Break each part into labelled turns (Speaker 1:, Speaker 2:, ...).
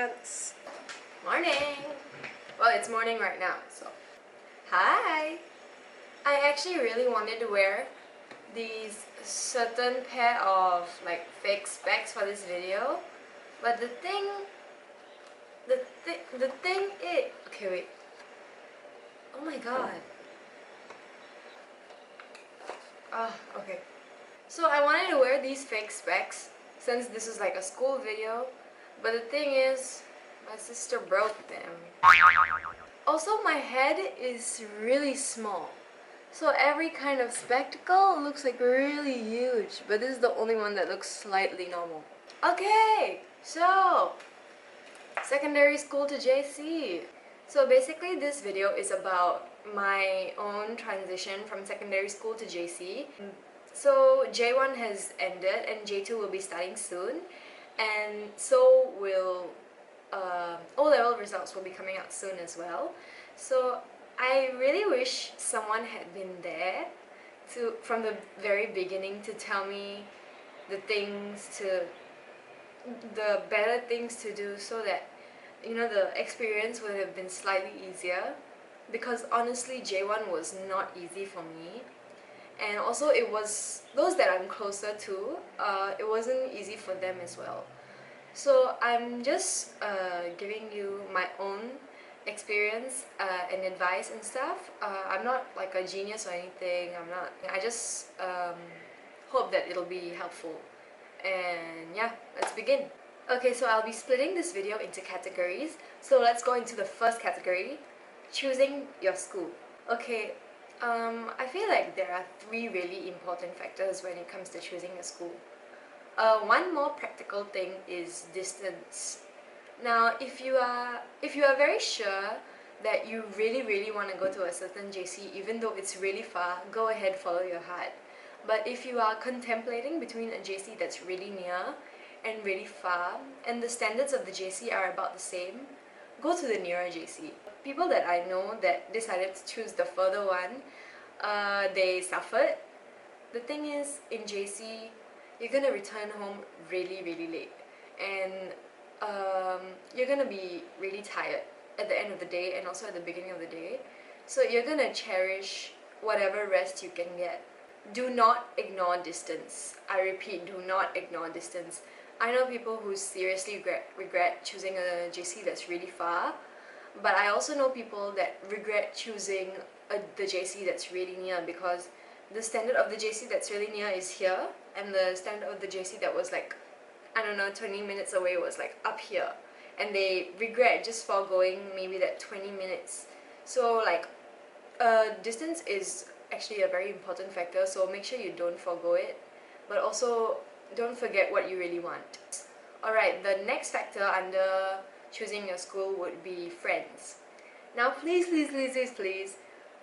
Speaker 1: pants. Morning! Well, it's morning right now, so... Hi! I actually really wanted to wear these certain pair of like fake specs for this video, but the thing is... Okay, wait. Oh my god. Okay. So I wanted to wear these fake specs since this is like a school video, but the thing is, my sister broke them. Also, my head is really small, so every kind of spectacle looks like really huge, but this is the only one that looks slightly normal. Okay, so secondary school to JC. So basically this video is about my own transition from secondary school to JC. So J1 has ended and J2 will be starting soon, and so will O-level results will be coming out soon as well. So I really wish someone had been there from the very beginning to tell me the better things to do, so that the experience would have been slightly easier, because honestly J1 was not easy for me, and also it was those that I'm closer to, it wasn't easy for them as well. So I'm just giving you my own experience and advice and stuff. I'm not like a genius or anything. I just hope that it'll be helpful. And yeah, let's begin. Okay, so I'll be splitting this video into categories. So let's go into the first category, choosing your school. Okay, I feel like there are three really important factors when it comes to choosing a school. One more practical thing is distance. Now, if you are very sure that you really want to go to a certain JC, even though it's really far, go ahead, follow your heart. But if you are contemplating between a JC that's really near and really far, and the standards of the JC are about the same, go to the nearer JC. People that I know that decided to choose the further one, they suffered. The thing is, in JC, you're gonna return home really late, and you're gonna be really tired at the end of the day and also at the beginning of the day. So you're gonna cherish whatever rest you can get. Do not ignore distance. I repeat, do not ignore distance. I know people who seriously regret choosing a JC that's really far, but I also know people that regret choosing the JC that's really near, because the standard of the JC that's really near is here, and the standard of the JC that was like, I don't know, 20 minutes away was like up here, and they regret just foregoing maybe that 20 minutes. So like, distance is actually a very important factor, so make sure you don't forego it, but also don't forget what you really want. Alright, the next factor under choosing your school would be friends. Now please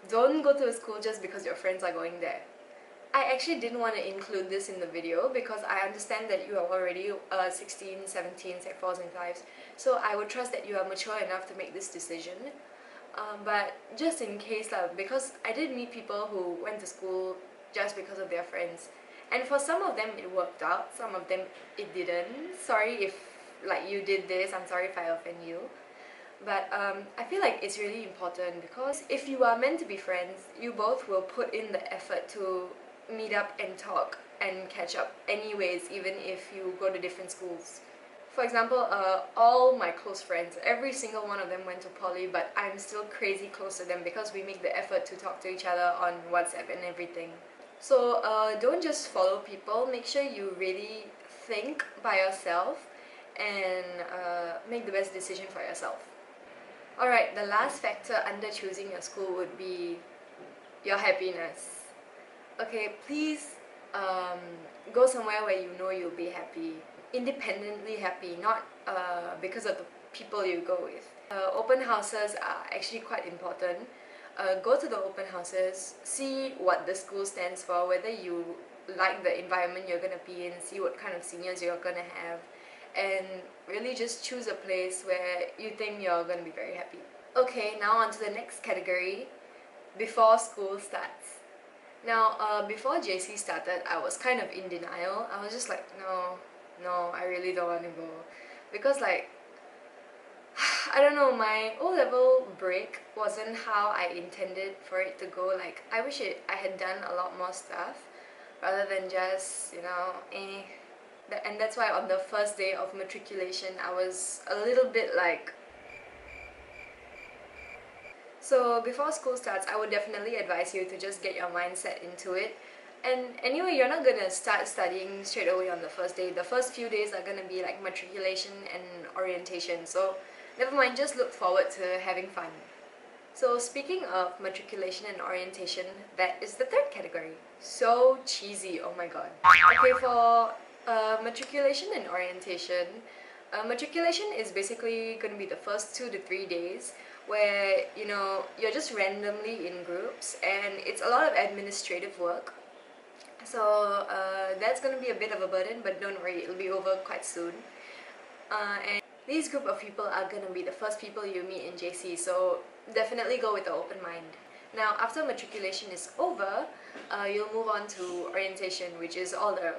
Speaker 1: don't go to a school just because your friends are going there. I actually didn't want to include this in the video because I understand that you are already 16, 17, Sec 4s and 5s, so I would trust that you are mature enough to make this decision. But just in case, because I did meet people who went to school just because of their friends, and for some of them it worked out, some of them it didn't. Sorry if like you did this, I'm sorry if I offend you. But I feel like it's really important, because if you are meant to be friends, you both will put in the effort to meet up and talk and catch up anyways, even if you go to different schools. For example, all my close friends, every single one of them went to poly, but I'm still crazy close to them because we make the effort to talk to each other on WhatsApp and everything. So don't just follow people, make sure you really think by yourself and make the best decision for yourself. Alright, the last factor under choosing your school would be your happiness. Okay, please go somewhere where you know you'll be happy. Independently happy, not because of the people you go with. Open houses are actually quite important. Go to the open houses, see what the school stands for, whether you like the environment you're going to be in, see what kind of seniors you're going to have, and really just choose a place where you think you're going to be very happy. Okay, now on to the next category, before school starts. Now, before JC started, I was kind of in denial. I was just like, no, I really don't want to go. Because like, I don't know, my O-level break wasn't how I intended for it to go. Like, I wish I had done a lot more stuff rather than just, And that's why on the first day of matriculation, I was a little bit like... So before school starts, I would definitely advise you to just get your mindset into it. And anyway, you're not gonna start studying straight away on the first day. The first few days are gonna be like matriculation and orientation. So never mind, just look forward to having fun. So speaking of matriculation and orientation, that is the third category. So cheesy, oh my god. Okay, for matriculation and orientation, matriculation is basically going to be the first 2 to 3 days where you're just randomly in groups and it's a lot of administrative work. So that's going to be a bit of a burden, but don't worry, it'll be over quite soon. And these group of people are going to be the first people you meet in JC, so definitely go with an open mind. Now, after matriculation is over, you'll move on to orientation, which is all the...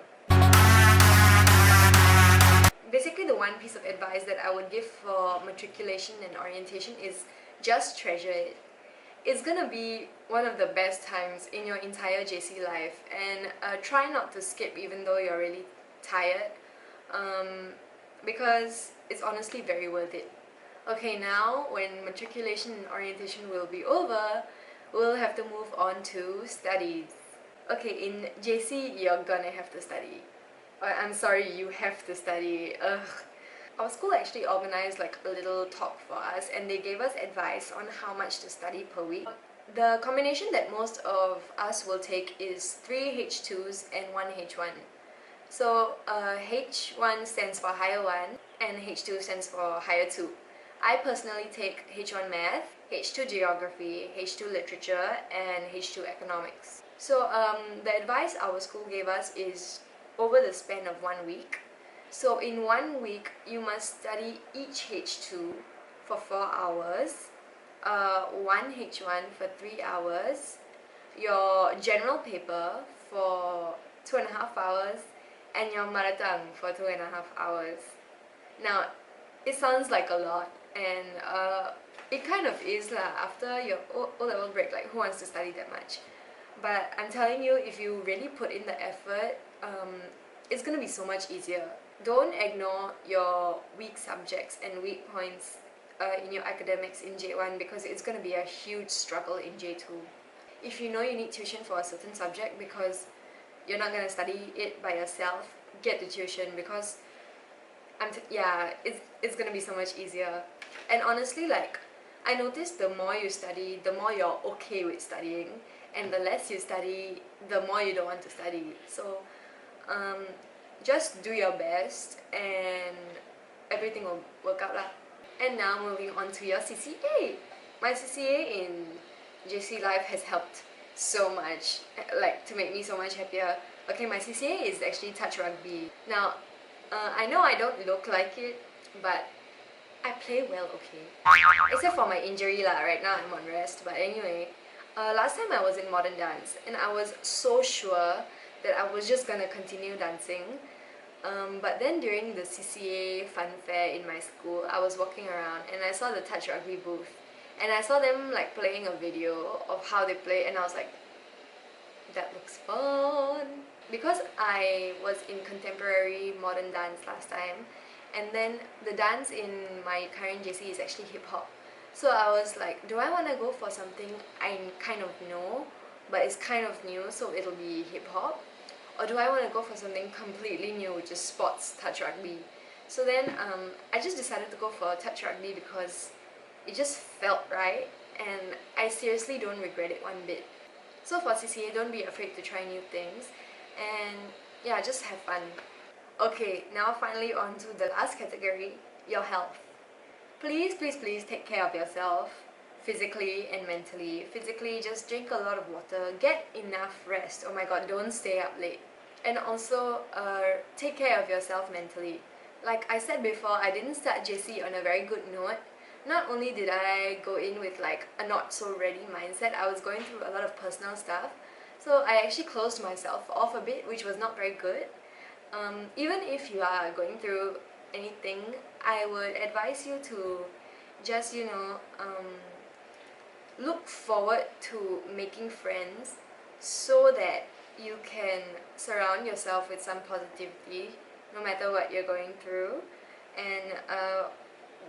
Speaker 1: Basically, the one piece of advice that I would give for matriculation and orientation is just treasure it. It's gonna be one of the best times in your entire JC life, and try not to skip even though you're really tired, because it's honestly very worth it. Okay, now when matriculation and orientation will be over, we'll have to move on to studies. Okay, in JC, you're gonna have to study. I'm sorry, you have to study. Ugh. Our school actually organized like a little talk for us, and they gave us advice on how much to study per week. The combination that most of us will take is 3 H2s and 1 H1. So H1 stands for Higher 1 and H2 stands for Higher 2. I personally take H1 Math, H2 Geography, H2 Literature, and H2 Economics. So the advice our school gave us is over the span of 1 week. So in 1 week, you must study each H2 for 4 hours, 1 H1 for 3 hours, your general paper for 2.5 hours, and your mother tongue for 2.5 hours. Now, it sounds like a lot, and it kind of is lah. After your O-level break, like who wants to study that much? But I'm telling you, if you really put in the effort, it's gonna be so much easier. Don't ignore your weak subjects and weak points in your academics in J1, because it's gonna be a huge struggle in J2. If you know you need tuition for a certain subject because you're not gonna study it by yourself, get the tuition, because it's gonna be so much easier. And honestly, like, I noticed the more you study, the more you're okay with studying, and the less you study, the more you don't want to study. So just do your best and everything will work out lah. And now moving on to your CCA. My CCA in JC life has helped so much, like to make me so much happier. Okay, my CCA is actually touch rugby. Now, I know I don't look like it, but I play well, okay? Except for my injury lah, right now I'm on rest. But anyway, last time I was in modern dance and I was so sure that I was just gonna continue dancing. But then during the CCA fun fair in my school, I was walking around and I saw the touch rugby booth. And I saw them like playing a video of how they play, and I was like, that looks fun. Because I was in contemporary modern dance last time, and then the dance in my current JC is actually hip-hop. So I was like, do I want to go for something I kind of know, but it's kind of new, so it'll be hip-hop? Or do I want to go for something completely new, which is sports, touch rugby? So then I just decided to go for touch rugby because it just felt right, and I seriously don't regret it one bit. So for CCA, don't be afraid to try new things, and yeah, just have fun. Okay, now finally on to the last category, your health. Please, please, please take care of yourself, physically and mentally. Physically, just drink a lot of water, get enough rest. Oh my god, don't stay up late. And also, take care of yourself mentally. Like I said before, I didn't start JC on a very good note. Not only did I go in with like a not so ready mindset, I was going through a lot of personal stuff. So I actually closed myself off a bit, which was not very good. Even if you are going through anything, I would advise you to just look forward to making friends so that you can surround yourself with some positivity no matter what you're going through. And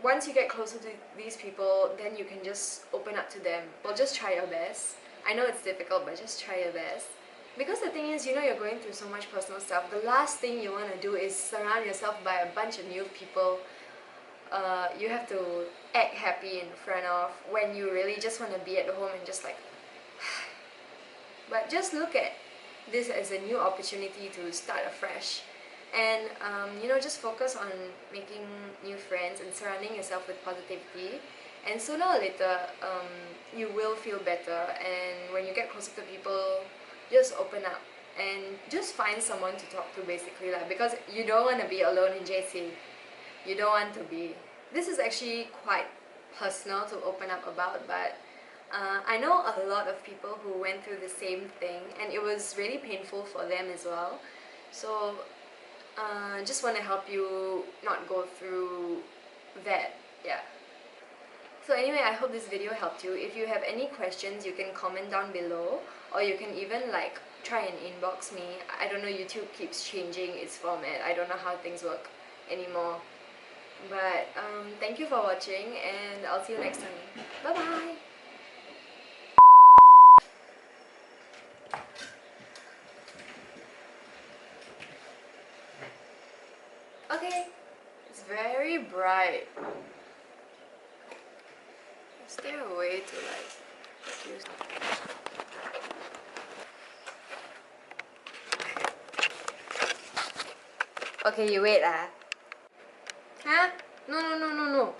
Speaker 1: once you get closer to these people, then you can just open up to them. Well, just try your best. I know it's difficult, but just try your best. Because the thing is, you're going through so much personal stuff. The last thing you want to do is surround yourself by a bunch of new people you have to act happy in front of, when you really just want to be at home and just like but just look at this as a new opportunity to start afresh. And just focus on making new friends and surrounding yourself with positivity, and sooner or later you will feel better. And when you get closer to people, just open up and just find someone to talk to, basically, like, because you don't want to be alone in JC. You don't want to be. This is actually quite personal to open up about, but I know a lot of people who went through the same thing, and it was really painful for them as well. So just want to help you not go through that. Yeah. So anyway, I hope this video helped you. If you have any questions, you can comment down below, or you can even like try and inbox me. I don't know, YouTube keeps changing its format. I don't know how things work anymore. But thank you for watching, and I'll see you next time. Bye bye. Okay, it's very bright. Is there a way to like use? Okay, you wait ah. Huh? No.